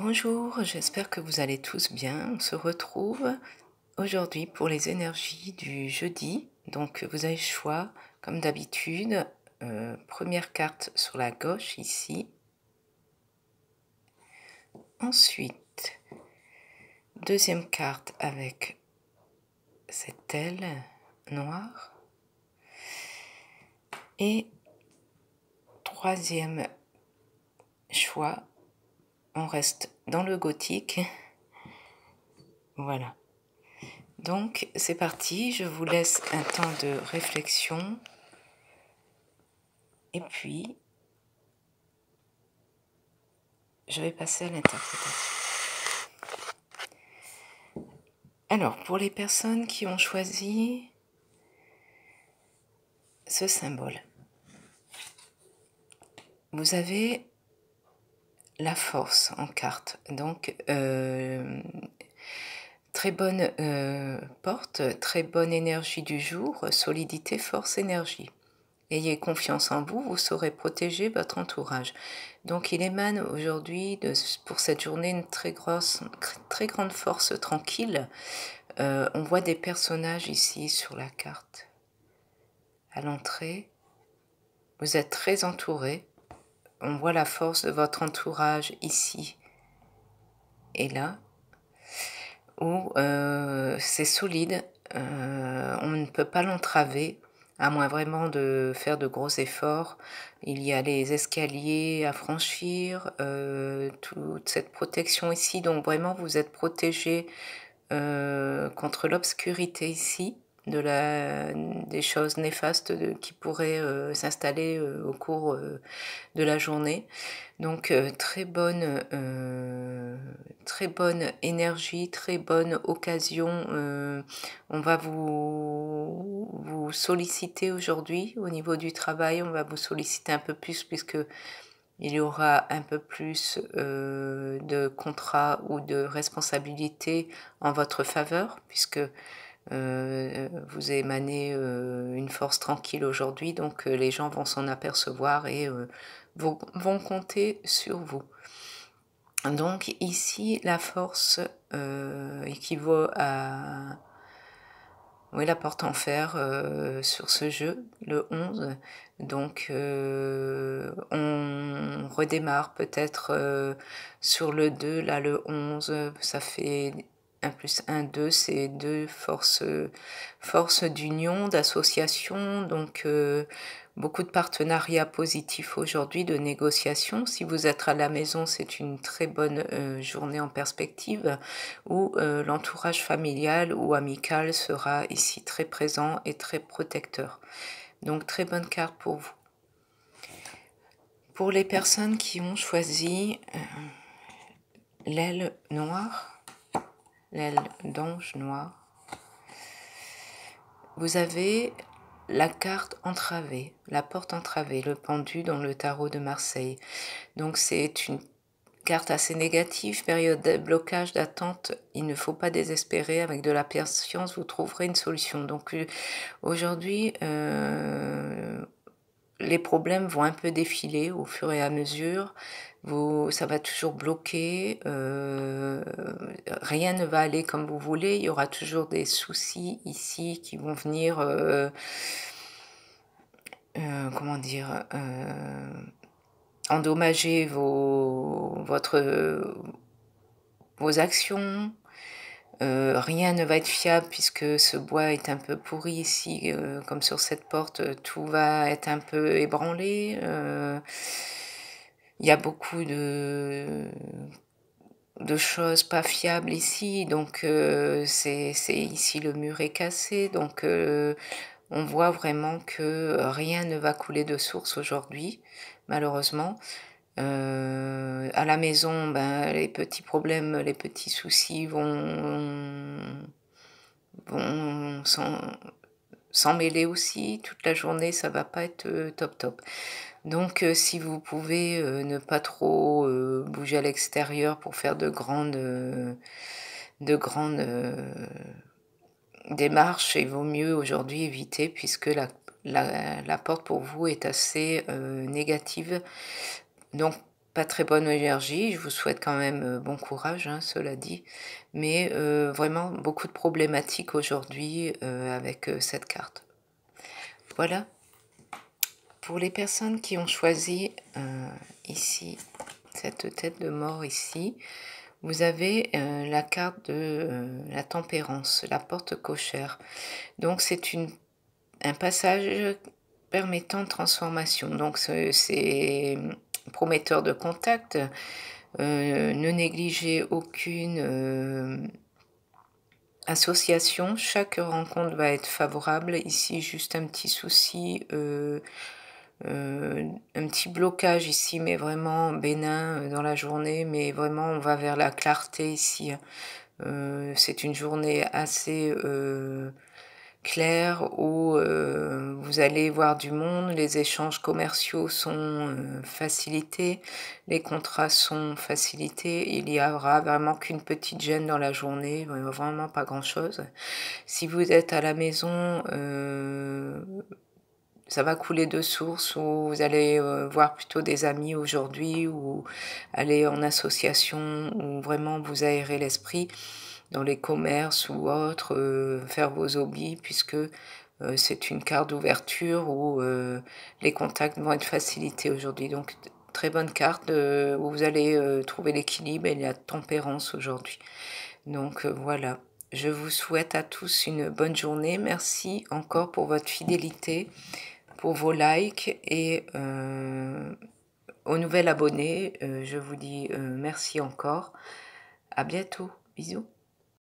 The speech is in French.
Bonjour, j'espère que vous allez tous bien. On se retrouve aujourd'hui pour les énergies du jeudi. Donc vous avez le choix, comme d'habitude, première carte sur la gauche ici. Ensuite, deuxième carte avec cette aile noire. Et troisième choix, on reste dans le gothique. Voilà. Donc c'est parti, je vous laisse un temps de réflexion. Et puis, je vais passer à l'interprétation. Alors, pour les personnes qui ont choisi ce symbole, vous avez la force en carte. Donc, très bonne porte, très bonne énergie du jour, solidité, force, énergie. Ayez confiance en vous, vous saurez protéger votre entourage. Donc il émane aujourd'hui, pour cette journée, une très grande force tranquille. On voit des personnages ici sur la carte. À l'entrée, vous êtes très entouré. On voit la force de votre entourage ici et là, où c'est solide. On ne peut pas l'entraver, à moins vraiment de faire de gros efforts. Il y a les escaliers à franchir, toute cette protection ici. Donc vraiment, vous êtes protégé contre l'obscurité ici, des choses néfastes qui pourraient s'installer au cours de la journée. Donc très bonne énergie, très bonne occasion. On va vous solliciter aujourd'hui au niveau du travail. On va vous solliciter un peu plus puisque il y aura un peu plus de contrats ou de responsabilités en votre faveur, puisque vous émanez une force tranquille aujourd'hui, donc les gens vont s'en apercevoir et vont compter sur vous. Donc ici, la force équivaut à la porte en fer sur ce jeu, le 11. Donc on redémarre peut-être sur le 2, là le 11, ça fait 1 plus 1, 2, c'est deux forces d'union, d'association, donc beaucoup de partenariats positifs aujourd'hui, de négociations. Si vous êtes à la maison, c'est une très bonne journée en perspective, où l'entourage familial ou amical sera ici très présent et très protecteur. Donc très bonne carte pour vous. Pour les personnes qui ont choisi l'aile noire, l'aile d'ange noir, vous avez la carte entravée, la porte entravée, le pendu dans le tarot de Marseille. Donc c'est une carte assez négative, période de blocage, d'attente. Il ne faut pas désespérer, avec de la patience, vous trouverez une solution. Donc aujourd'hui, les problèmes vont un peu défiler au fur et à mesure. Ça va toujours bloquer, rien ne va aller comme vous voulez. Il y aura toujours des soucis ici qui vont venir, comment dire, endommager vos actions. Rien ne va être fiable puisque ce bois est un peu pourri ici, comme sur cette porte, tout va être un peu ébranlé. Il y a beaucoup de choses pas fiables ici, donc c'est ici le mur est cassé, donc on voit vraiment que rien ne va couler de source aujourd'hui, malheureusement. À la maison, ben, les petits problèmes, les petits soucis vont s'en mêler aussi. Toute la journée, ça va pas être top. Donc si vous pouvez ne pas trop bouger à l'extérieur pour faire de grandes démarches, il vaut mieux aujourd'hui éviter, puisque la porte pour vous est assez négative. Donc pas très bonne énergie. Je vous souhaite quand même bon courage, hein, cela dit. Mais vraiment beaucoup de problématiques aujourd'hui avec cette carte. Voilà. Pour les personnes qui ont choisi ici, cette tête de mort ici, vous avez la carte de la tempérance, la porte cochère. Donc c'est un passage permettant de transformation. Donc c'est prometteur de contact. Ne négligez aucune association. Chaque rencontre va être favorable. Ici, juste un petit souci, un petit blocage ici, mais vraiment bénin dans la journée. Mais vraiment, on va vers la clarté ici. C'est une journée assez claire où vous allez voir du monde, les échanges commerciaux sont facilités, les contrats sont facilités, il y aura vraiment qu'une petite gêne dans la journée, vraiment pas grand-chose. Si vous êtes à la maison, ça va couler de source, ou vous allez voir plutôt des amis aujourd'hui, ou aller en association, ou vraiment vous aérer l'esprit dans les commerces ou autres, faire vos hobbies, puisque c'est une carte d'ouverture où les contacts vont être facilités aujourd'hui. Donc, très bonne carte où vous allez trouver l'équilibre et la tempérance aujourd'hui. Donc, voilà. Je vous souhaite à tous une bonne journée. Merci encore pour votre fidélité, pour vos likes et aux nouveaux abonnés. Je vous dis merci encore. À bientôt. Bisous.